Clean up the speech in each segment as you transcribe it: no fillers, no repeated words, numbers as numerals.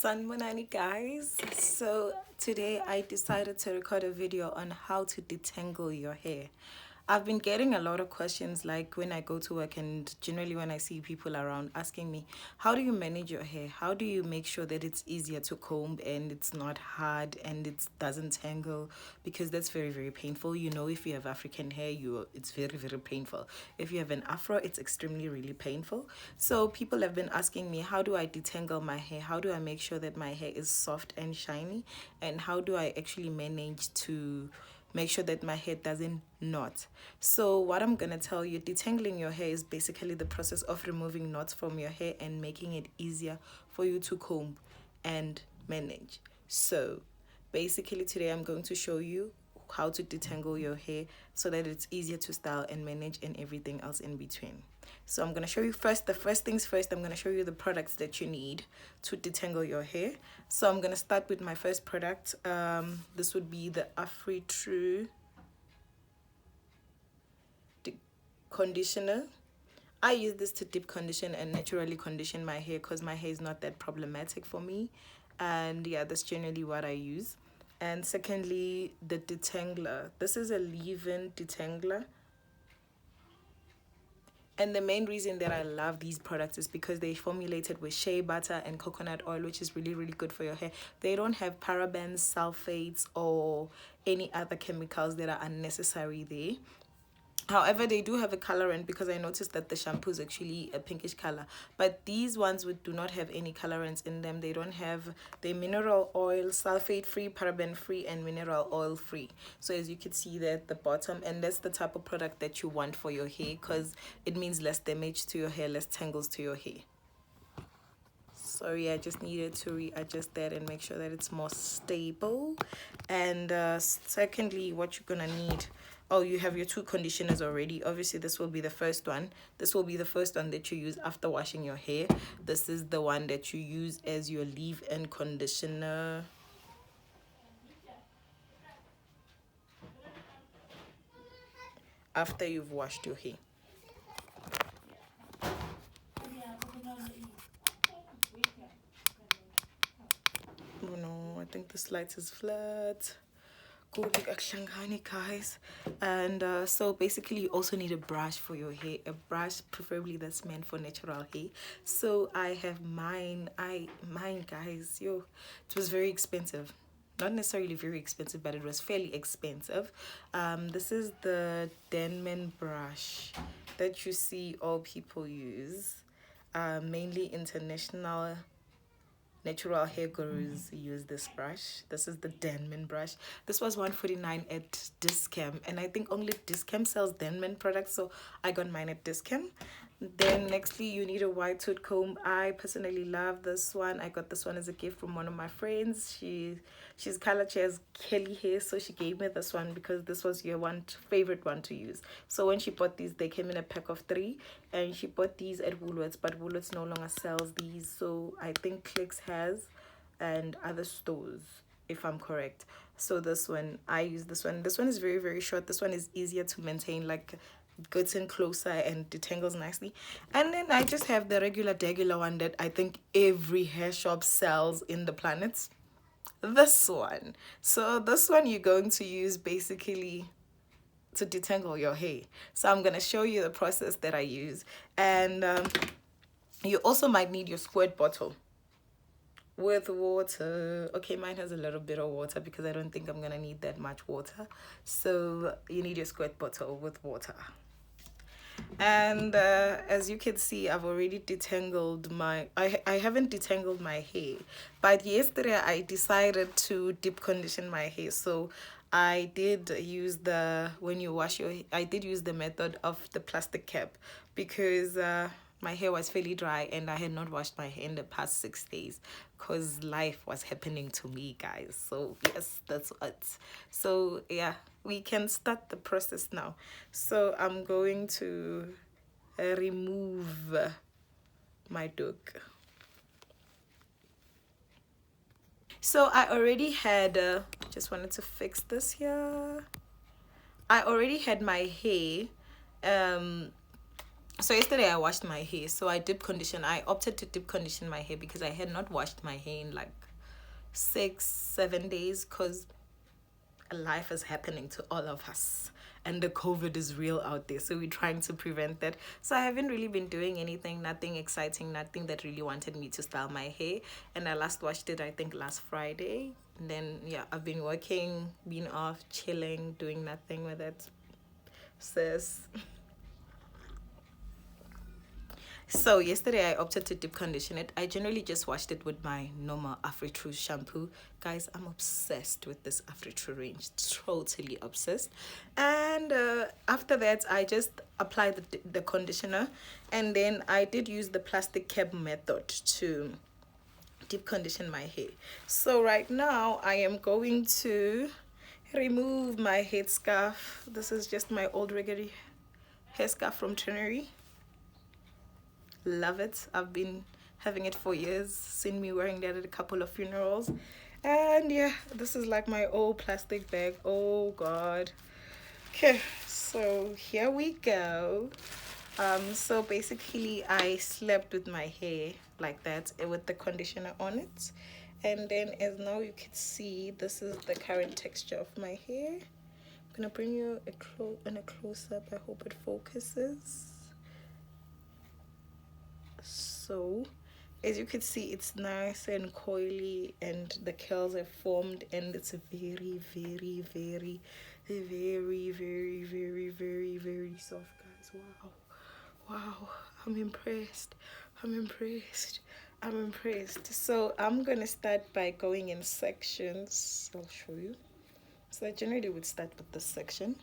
Sanmonani guys, so today I decided to record a video on how to detangle your hair. I've been getting a lot of questions like when I go to work and generally when I see people around asking me, how do you manage your hair? How do you make sure that it's easier to comb and it's not hard and it doesn't tangle? Because that's very, very painful. You know, if you have African hair, it's very, very painful. If you have an afro, it's extremely really painful. So people have been asking me, how do I detangle my hair? How do I make sure that my hair is soft and shiny? And how do I actually manage to make sure that my hair doesn't knot? So what I'm gonna tell you, detangling your hair is basically the process of removing knots from your hair and making it easier for you to comb and manage. So basically today I'm going to show you how to detangle your hair so that it's easier to style and manage and everything else in between. So I'm going to show you the first things first, I'm going to show you the products that you need to detangle your hair. So I'm going to start with my first product. This would be the Afri True conditioner. I use this to deep condition and naturally condition my hair because my hair is not that problematic for me. And yeah, that's generally what I use. And secondly, the detangler. This is a leave-in detangler. And the main reason that I love these products is because they formulated with shea butter and coconut oil, which is really, really good for your hair. They don't have parabens, sulfates, or any other chemicals that are unnecessary there. However, they do have a colorant because I noticed that the shampoo is actually a pinkish color. But these ones do not have any colorants in them. They don't have the mineral oil, sulfate free, paraben free, and mineral oil free. So as you can see there at the bottom, and that's the type of product that you want for your hair because it means less damage to your hair, less tangles to your hair. Sorry, I just needed to readjust that and make sure that it's more stable. And secondly, what you're gonna need, oh, you have your two conditioners already. Obviously this will be the first one. This will be the first one that you use after washing your hair. This is the one that you use as your leave-in conditioner. After you've washed your hair. Oh no, I think this light is flat. Guys. And so basically you also need a brush for your hair, a brush preferably that's meant for natural hair. So I have mine guys, yo, it was very expensive. Not necessarily very expensive, but it was fairly expensive. This is the Denman brush that you see all people use, mainly international natural hair gurus use this brush. This is the Denman brush. This was $149 at Discam, and I think only Discam sells Denman products, so I got mine at Discam. Then nextly, you need a wide tooth comb. I personally love this one. I got this one as a gift from one of my friends. She's colored, she has curly hair, so she gave me this one because this was your favorite one to use. So when she bought these, they came in a pack of 3, and she bought these at Woolworths, but Woolworths no longer sells these, so I think Clicks has, and other stores, if I'm correct. So this one, I use this one. This one is very, very short. This one is easier to maintain, like gets in closer and detangles nicely. And then I just have the regular one that I think every hair shop sells in the planet, this one. So this one you're going to use basically to detangle your hair. So I'm going to show you the process that I use. And you also might need your squirt bottle with water. Okay, mine has a little bit of water because I don't think I'm gonna need that much water. So you need your squirt bottle with water. And as you can see, I've already detangled I haven't detangled my hair, but yesterday I decided to deep condition my hair. So I did use when you wash your hair, I did use the method of the plastic cap because my hair was fairly dry and I had not washed my hair in the past 6 days because life was happening to me, guys. So yes, that's what. So yeah, we can start the process now. So I'm going to remove my dog. So I already had just wanted to fix this here. I already had my hair So yesterday I washed my hair. So I deep condition. I opted to deep condition my hair because I had not washed my hair in like 6 7 days, because life is happening to all of us and the COVID is real out there, so we're trying to prevent that. So I haven't really been doing anything, nothing exciting, nothing that really wanted me to style my hair. And I last washed it, I think, last Friday. And then yeah, I've been working, been off, chilling, doing nothing with it, sis. So yesterday I opted to deep condition it. I generally just washed it with my normal Afro-True shampoo. Guys, I'm obsessed with this Afro-True range. Totally obsessed. And after that, I just applied the conditioner. And then I did use the plastic cap method to deep condition my hair. So right now, I am going to remove my headscarf. This is just my old regular headscarf from Trinity. Love it. I've been having it for years, seen me wearing that at a couple of funerals. And yeah, this is like my old plastic bag. Oh god. Okay, so here we go. So basically I slept with my hair like that, with the conditioner on it. And then as now you can see, this is the current texture of my hair. I'm gonna bring you a close up. I hope it focuses. So as you can see, it's nice and coily and the curls have formed, and it's very very very very very very very very soft, guys. Wow, I'm impressed. I'm impressed. So I'm gonna start by going in sections. I'll show you. So I generally would start with this section,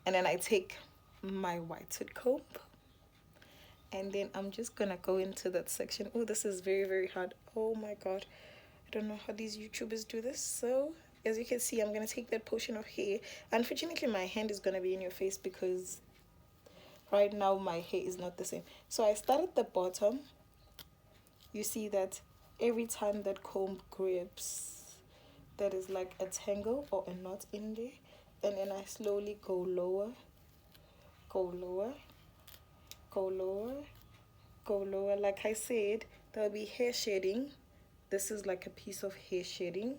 and then I take my white tooth comb, and then I'm just gonna go into that section. Oh, this is very very hard. Oh my god, I don't know how these YouTubers do this. So as you can see, I'm gonna take that portion of hair. Unfortunately, my hand is gonna be in your face because right now my hair is not the same. So I start at the bottom. You see that every time that comb grips, that is like a tangle or a knot in there, and then I slowly go lower, go lower, go lower, go lower. Like I said, there'll be hair shedding. This is like a piece of hair shedding,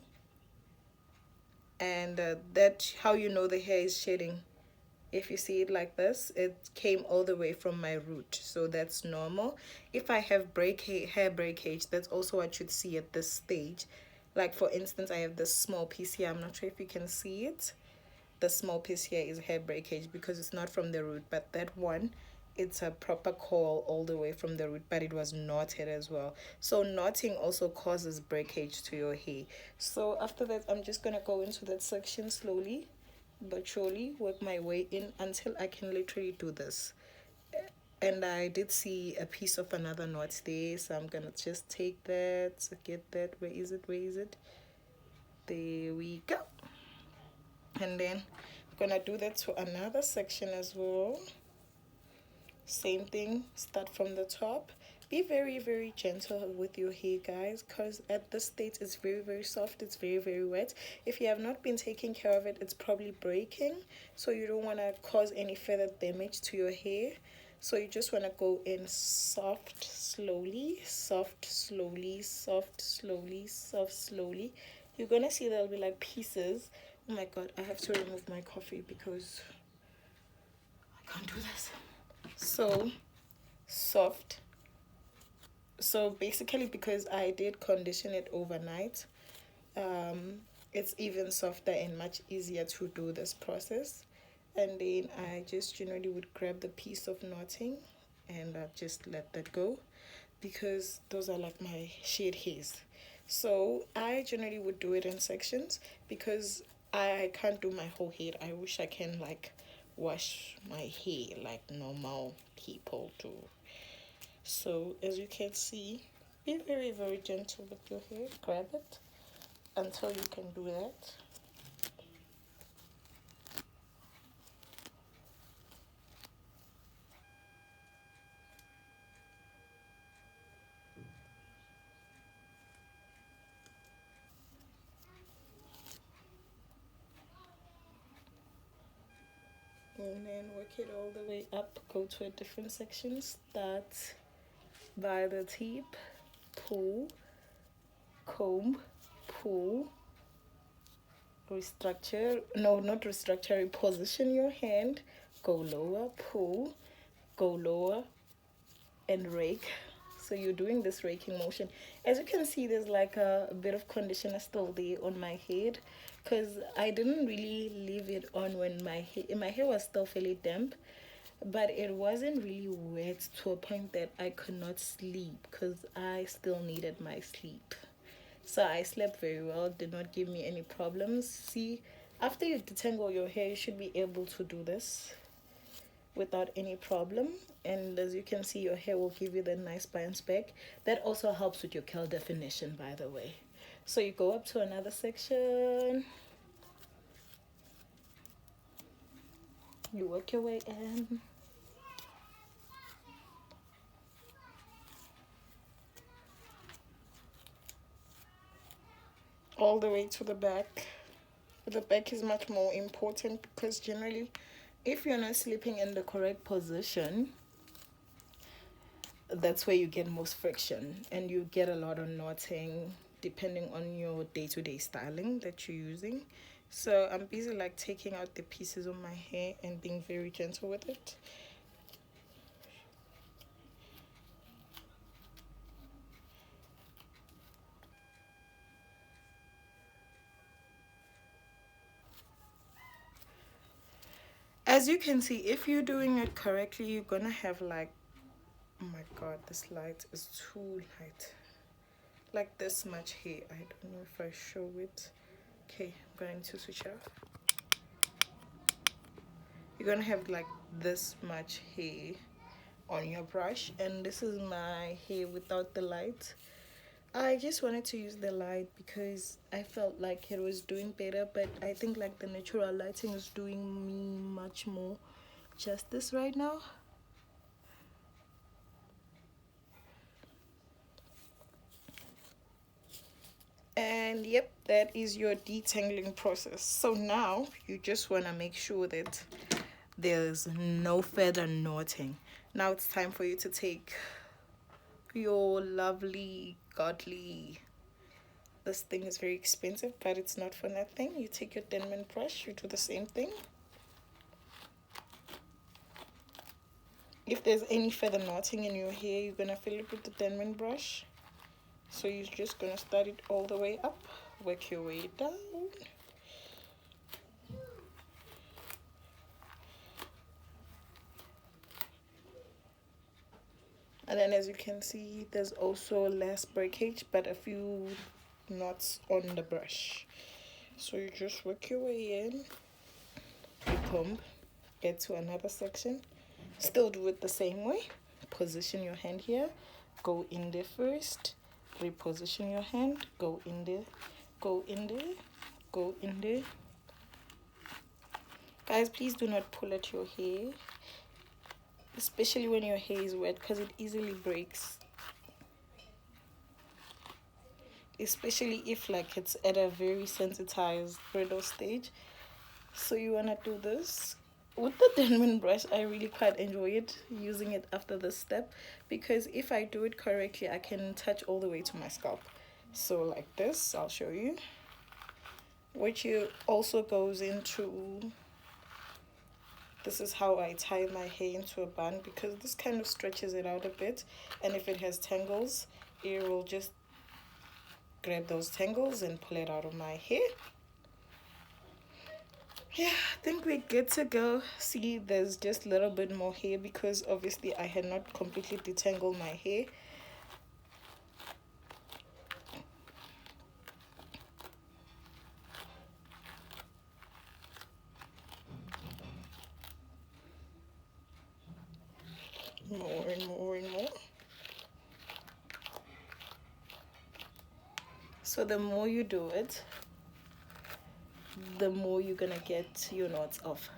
and that's how you know the hair is shedding. If you see it like this, it came all the way from my root, so that's normal. If I have hair breakage, that's also what you'd see at this stage. Like for instance, I have this small piece here. I'm not sure if you can see it. The small piece here is hair breakage because it's not from the root, but that one, it's a proper coil all the way from the root, but it was knotted as well. So knotting also causes breakage to your hair. So after that, I'm just gonna go into that section slowly but surely, work my way in until I can literally do this. And I did see a piece of another knot there, so I'm gonna just take that, get that. Where is it? There we go. And then I'm gonna do that to another section as well. Same thing, start from the top. Be very very gentle with your hair, guys, because at this stage it's very very soft, it's very very wet. If you have not been taking care of it, it's probably breaking, so you don't want to cause any further damage to your hair. So you just want to go in soft slowly, soft slowly, soft slowly, soft slowly. You're gonna see there'll be like pieces. Oh my god, I have to remove my coffee because I can't do this. So soft. So basically, because I did condition it overnight, it's even softer and much easier to do this process. And then I just generally would grab the piece of knotting and just let that go, because those are like my shade hairs. So I generally would do it in sections because I can't do my whole head. I wish I can like wash my hair like normal people do. So as you can see, be very very gentle with your hair. Grab it until you can do that. and work it all the way up. Go to a different section. Start by the tip, pull, comb, pull, restructure, no, not restructure, reposition your hand, go lower, pull, go lower, and rake. So you're doing this raking motion. As you can see, there's like a bit of conditioner still there on my head, because I didn't really leave it on when my hair was still fairly damp, but it wasn't really wet to a point that I could not sleep, because I still needed my sleep. So I slept very well, did not give me any problems. See, after you detangle your hair, you should be able to do this without any problem. And as you can see, your hair will give you the nice bounce back. That also helps with your curl definition, by the way. So you go up to another section, you work your way in, all the way to the back. The back is much more important, because generally, if you're not sleeping in the correct position, that's where you get most friction, and you get a lot of knotting depending on your day-to-day styling that you're using. So I'm busy like taking out the pieces of my hair and being very gentle with it. As you can see, if you're doing it correctly, you're gonna have like, oh my god, this light is too light, like this much hair. I don't know if I show it. Okay, I'm going to switch off. You're gonna have like this much hair on your brush, and this is my hair without the light. I just wanted to use the light because I felt like it was doing better, but I think like the natural lighting is doing me much more justice right now. And yep, that is your detangling process. So now you just want to make sure that there's no further knotting. Now it's time for you to take your lovely godly, this thing is very expensive but it's not for nothing, you take your Denman brush, you do the same thing. If there's any further knotting in your hair, you're gonna fill it with the Denman brush. So you're just gonna start it all the way up, work your way down. And then as you can see, there's also less breakage but a few knots on the brush. So you just work your way in, you comb, get to another section, still do it the same way. Position your hand here, go in there first, reposition your hand, go in there, go in there, go in there. Guys, please do not pull at your hair, especially when your hair is wet, because it easily breaks, especially if like it's at a very sensitized brittle stage. So you want to do this with the Denman brush. I really quite enjoy it, using it after this step, because if I do it correctly I can touch all the way to my scalp. So like this, I'll show you, which you also goes into, this is how I tie my hair into a bun, because this kind of stretches it out a bit, and if it has tangles, it will just grab those tangles and pull it out of my hair. Yeah, I think we're good to go. See, there's just a little bit more hair because obviously I had not completely detangled my hair. More and more and more. So the more you do it, the more you're gonna get your knots off.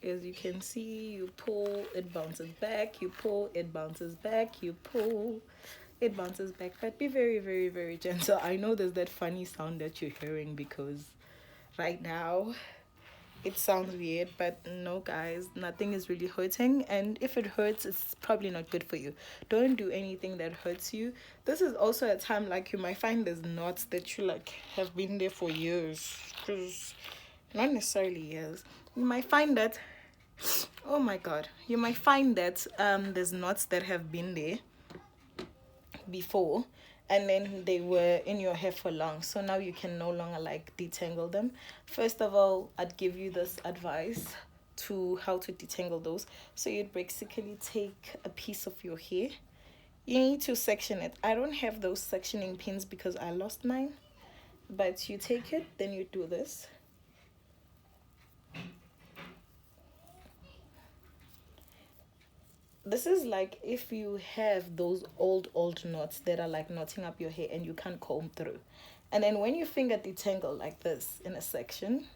As you can see, you pull, it bounces back, you pull, it bounces back, you pull, it bounces back. But be very, very, very gentle. I know there's that funny sound that you're hearing because right now it sounds weird, but no, guys, nothing is really hurting. And if it hurts, it's probably not good for you. Don't do anything that hurts you. This is also a time like you might find there's knots that you like have been there for years, because not necessarily years. You might find that, oh my god, you might find that there's knots that have been there before, and then they were in your hair for long, so now you can no longer like detangle them. First of all, I'd give you this advice to how to detangle those. So you'd basically take a piece of your hair, you need to section it. I don't have those sectioning pins because I lost mine, but you take it, then you do this. This is like if you have those old knots that are like knotting up your hair and you can't comb through. And then when you finger detangle like this in a section,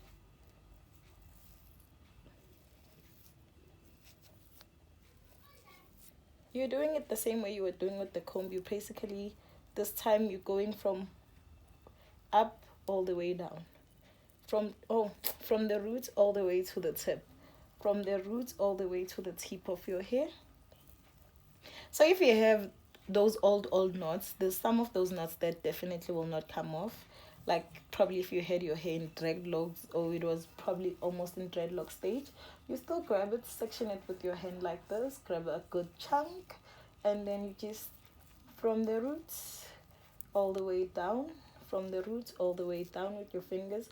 you're doing it the same way you were doing with the comb. You basically, this time you're going from up all the way down. From the roots all the way to the tip. From the roots all the way to the tip of your hair. So if you have those old knots, there's some of those knots that definitely will not come off. Like probably if you had your hair in dreadlocks or it was probably almost in dreadlock stage, you still grab it, section it with your hand like this, grab a good chunk, and then you just from the roots all the way down, from the roots all the way down with your fingers.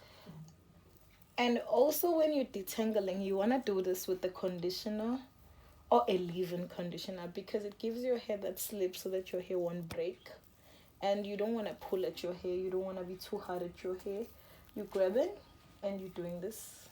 And also when you're detangling, you want to do this with the conditioner or a leave-in conditioner, because it gives your hair that slip so that your hair won't break. And you don't want to pull at your hair, you don't want to be too hard at your hair. You grab it and you're doing this.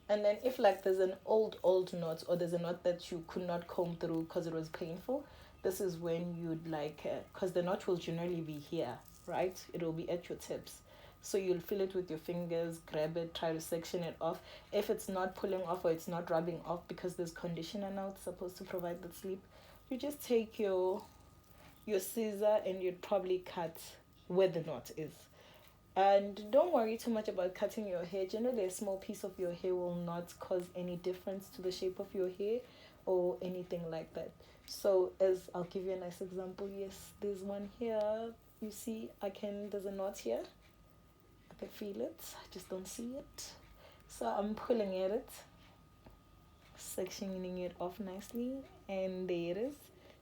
And then if like there's an old knot, or there's a knot that you could not comb through because it was painful, this is when you'd like, because the knot will generally be here, right? It will be at your tips. So you'll feel it with your fingers, grab it, try to section it off. If it's not pulling off or it's not rubbing off because there's conditioner now, it's supposed to provide the sleep, you just take your scissor and you'd probably cut where the knot is. And don't worry too much about cutting your hair. Generally, a small piece of your hair will not cause any difference to the shape of your hair or anything like that. So as I'll give you a nice example. Yes, there's one here. You see, there's a knot here. I can feel it. I just don't see it. So I'm pulling at it, sectioning it off nicely, and there it is.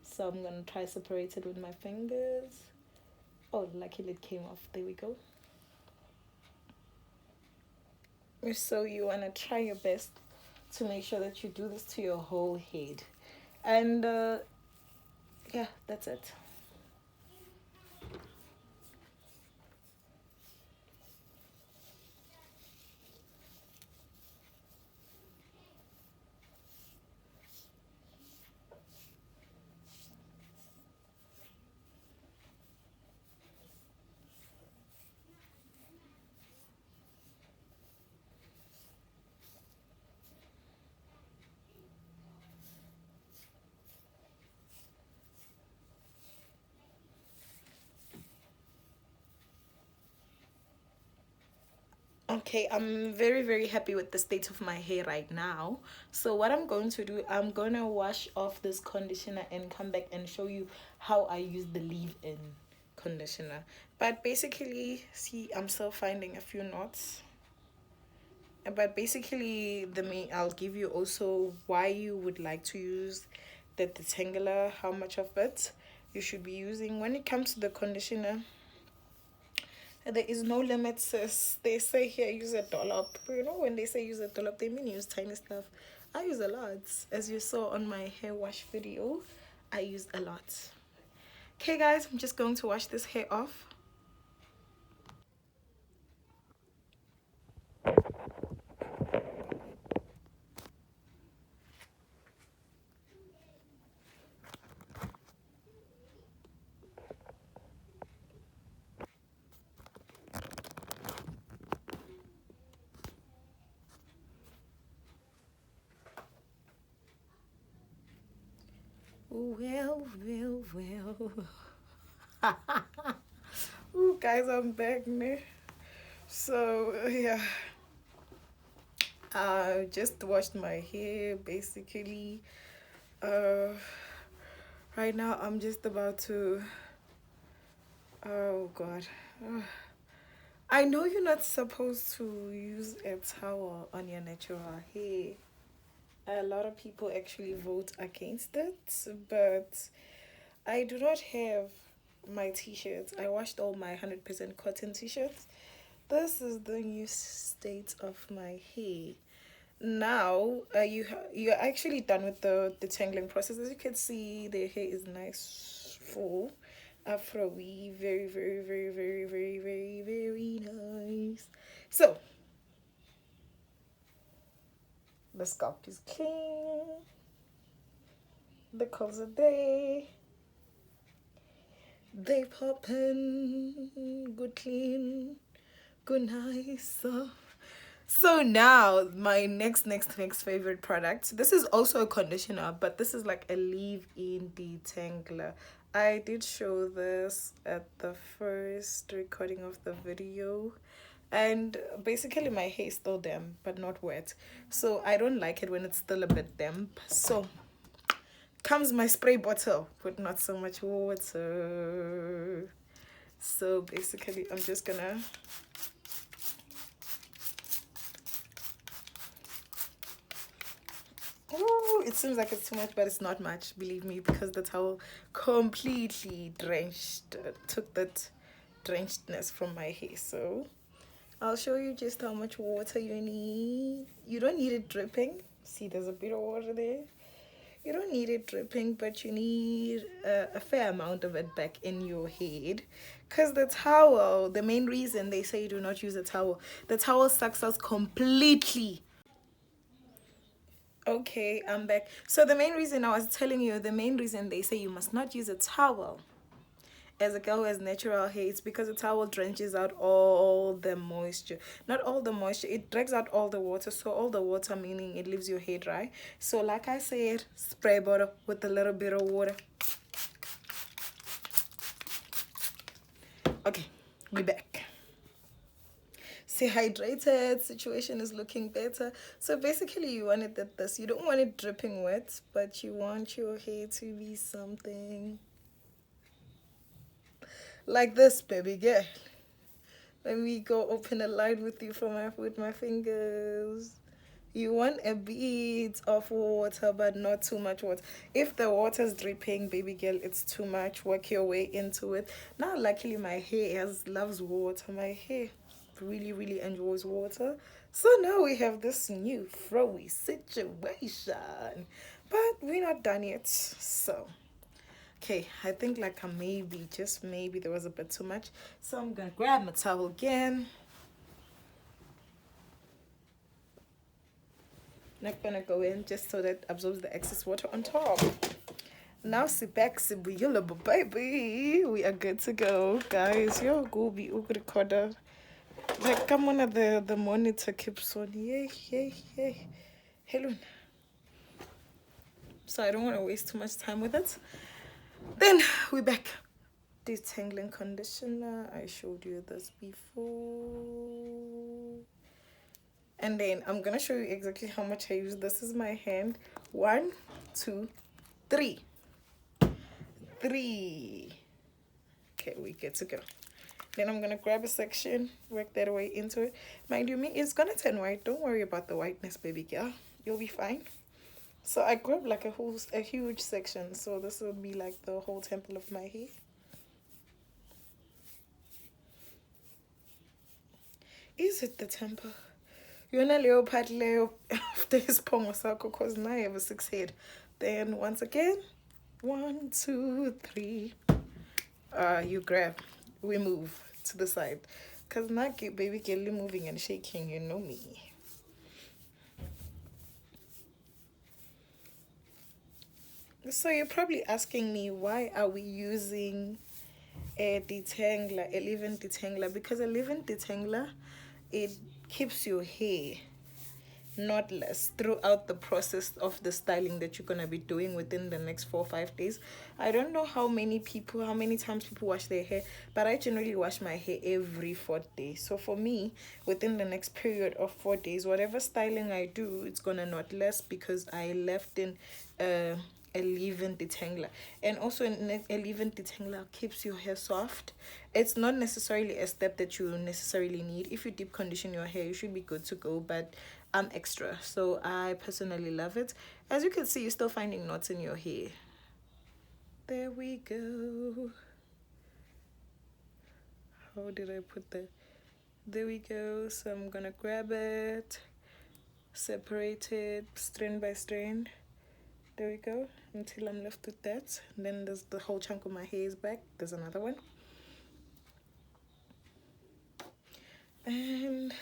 So I'm going to try separate it with my fingers. Oh, luckily it came off. There we go. So you want to try your best to make sure that you do this to your whole head. And yeah, that's it. Okay, I'm very, very happy with the state of my hair right now. So what I'm going to do, I'm going to wash off this conditioner and come back and show you how I use the leave-in conditioner. But basically, see, I'm still finding a few knots. But basically, I'll give you also why you would like to use the detangler, how much of it you should be using. When it comes to the conditioner, there is no limit, sis. They say here use a dollop. You know, when they say use a dollop, they mean use tiny stuff. I use a lot. As you saw on my hair wash video, I use a lot. Okay, guys, I'm just going to wash this hair off. Well. Ooh, guys, I'm back now. So yeah, I just washed my hair basically. Uh, right now I'm just about to. Oh God. I know you're not supposed to use a towel on your natural hair. A lot of people actually vote against it, but I do not have my t-shirts. I washed all my 100% cotton t-shirts. This is the new state of my hair. Now, you're actually done with the detangling process. As you can see, the hair is nice, full, afro-y, very, very, very, very, very, very, very nice. So, the scalp is clean. The curls are there. They poppin', good clean, good nice. So now my next favorite product. This is also a conditioner, but this is like a leave-in detangler. I did show this at the first recording of the video, and basically my hair is still damp but not wet, so I don't like it when it's still a bit damp. So comes my spray bottle with not so much water. So basically I'm just gonna oh, it seems like it's too much, but it's not much, believe me, because the towel completely drenched, took that drenchedness from my hair. So I'll show you just how much water you need. You don't need it dripping. See, there's a bit of water there. You don't need it dripping, but you need a fair amount of it back in your head. Because the towel, the main reason they say do not use a towel, the towel sucks us completely. Okay, I'm back. So the main reason I was telling you, the main reason they say you must not use a towel as a girl who has natural hair, it's because the towel drenches out all the moisture. Not all the moisture, it drags out all the water. So all the water meaning it leaves your hair dry. So like I said, spray bottle with a little bit of water. Okay, we back. Stay hydrated, situation is looking better. So basically you want it at this. You don't want it dripping wet, but you want your hair to be something like this, baby girl. Let me go open a line with you with my fingers. You want a bit of water, but not too much water. If the water's dripping, baby girl, it's too much. Work your way into it. Now, luckily, my hair loves water. My hair really, really enjoys water. So now we have this new frowy situation. But we're not done yet. So, okay, I think like a maybe, just maybe there was a bit too much. So I'm going to grab my towel again. Not gonna go in just so that absorbs the excess water on top. Now sit back, baby. We are good to go, guys. Yo, go be recorder. Like come on, the monitor keeps on. Yay, yay, yay. Hello. So I don't want to waste too much time with it. Then we back. Detangling conditioner. I showed you this before. And then I'm gonna show you exactly how much I use. This is my hand. 1, 2, 3. 3. Okay, we get to go. Then I'm gonna grab a section, work that way into it. Mind you, it's gonna turn white. Don't worry about the whiteness, baby girl. You'll be fine. So I grab like a huge section. So this will be like the whole temple of my hair. Is it the temple? Yona leopard leo after his pongo sako, cause now I have a 6 head. Then once again, 1, 2, 3. You grab, we move to the side, cause now baby girl moving and shaking, you know me. So you're probably asking me, why are we using a detangler, a leave-in detangler? Because a leave-in detangler, it keeps your hair not less, throughout the process of the styling that you're gonna be doing within the next 4 or 5 days. I don't know how many times people wash their hair, but I generally wash my hair every 4th day. So for me, within the next period of 4 days, whatever styling I do, it's gonna not less, because I left in a leave-in detangler. And also a leave-in detangler keeps your hair soft. It's not necessarily a step that you necessarily need. If you deep condition your hair, you should be good to go, but I'm extra, so I personally love it. As you can see, you're still finding knots in your hair. There we go. How did I put that? There we go. So I'm gonna grab it, separate it strand by strand. There we go, until I'm left with that. And then there's the whole chunk of my hair is back. There's another one. And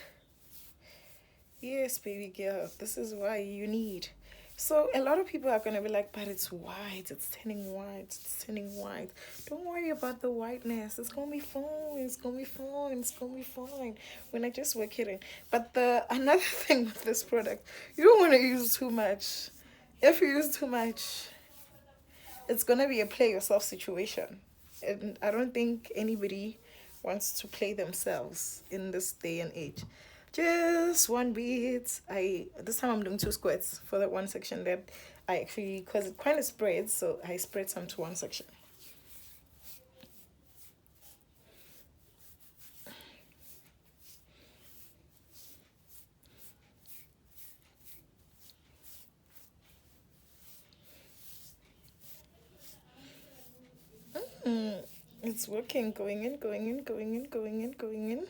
yes, baby girl, this is why you need. So a lot of people are gonna be like, but it's white, it's turning white, it's turning white. Don't worry about the whiteness. It's gonna be fine. It's gonna be fine. It's gonna be fine. When I just work it in. But the another thing with this product, you don't want to use too much. If you use too much, it's gonna be a play yourself situation, and I don't think anybody wants to play themselves in this day and age. Just one beat. This time I'm doing 2 squirts for that one section that I actually, because it kind of spreads, so I spread some to one section. It's working. Going in, going in, going in, going in, going in.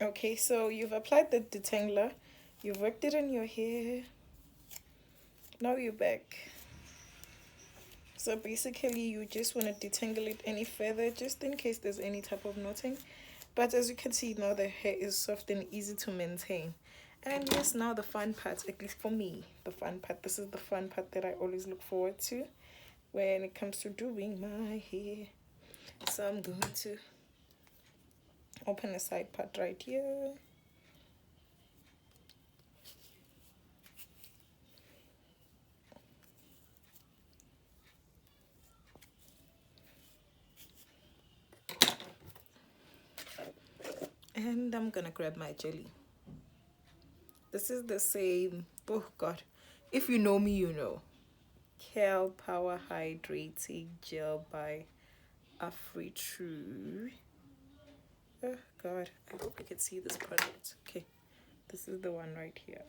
Okay, so you've applied the detangler, you've worked it in your hair. Now you're back. So basically you just want to detangle it any further, just in case there's any type of knotting. But as you can see, now the hair is soft and easy to maintain. And yes, now the fun part, at least for me, the fun part, this is the fun part that I always look forward to when it comes to doing my hair. So I'm going to open the side part right here. And I'm gonna grab my jelly. This is the same, oh god, if you know me, you know. Cal Power Hydrating Gel by AfriTrue. Oh god, I hope you can see this product. Okay, this is the one right here.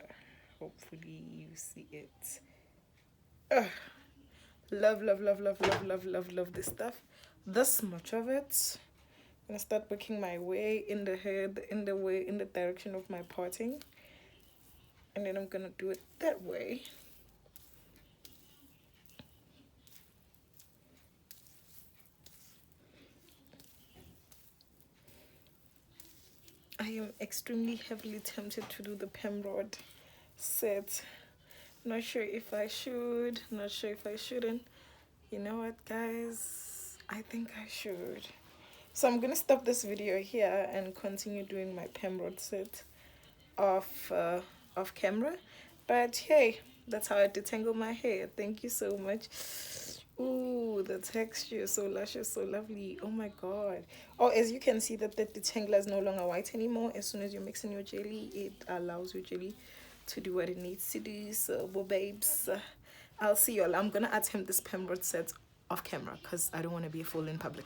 Hopefully you see it. Love, love, love, love, love, love, love, love this stuff. This much of it. I'm gonna start working my way in the head, in the direction of my parting. And then I'm gonna do it that way. I am extremely heavily tempted to do the Pemrod set. Not sure if I should, not sure if I shouldn't. You know what, guys? I think I should. So I'm gonna stop this video here and continue doing my Pemrod set off camera. But hey, that's how I detangle my hair. Thank you so much. Ooh, the texture is so luscious, so lovely. Oh my god. Oh, as you can see that the detangler is no longer white anymore. As soon as you're mixing your jelly, it allows your jelly to do what it needs to do. So, well, babes, I'll see y'all. I'm gonna attempt this Pembrose set off camera because I don't want to be a fool in public.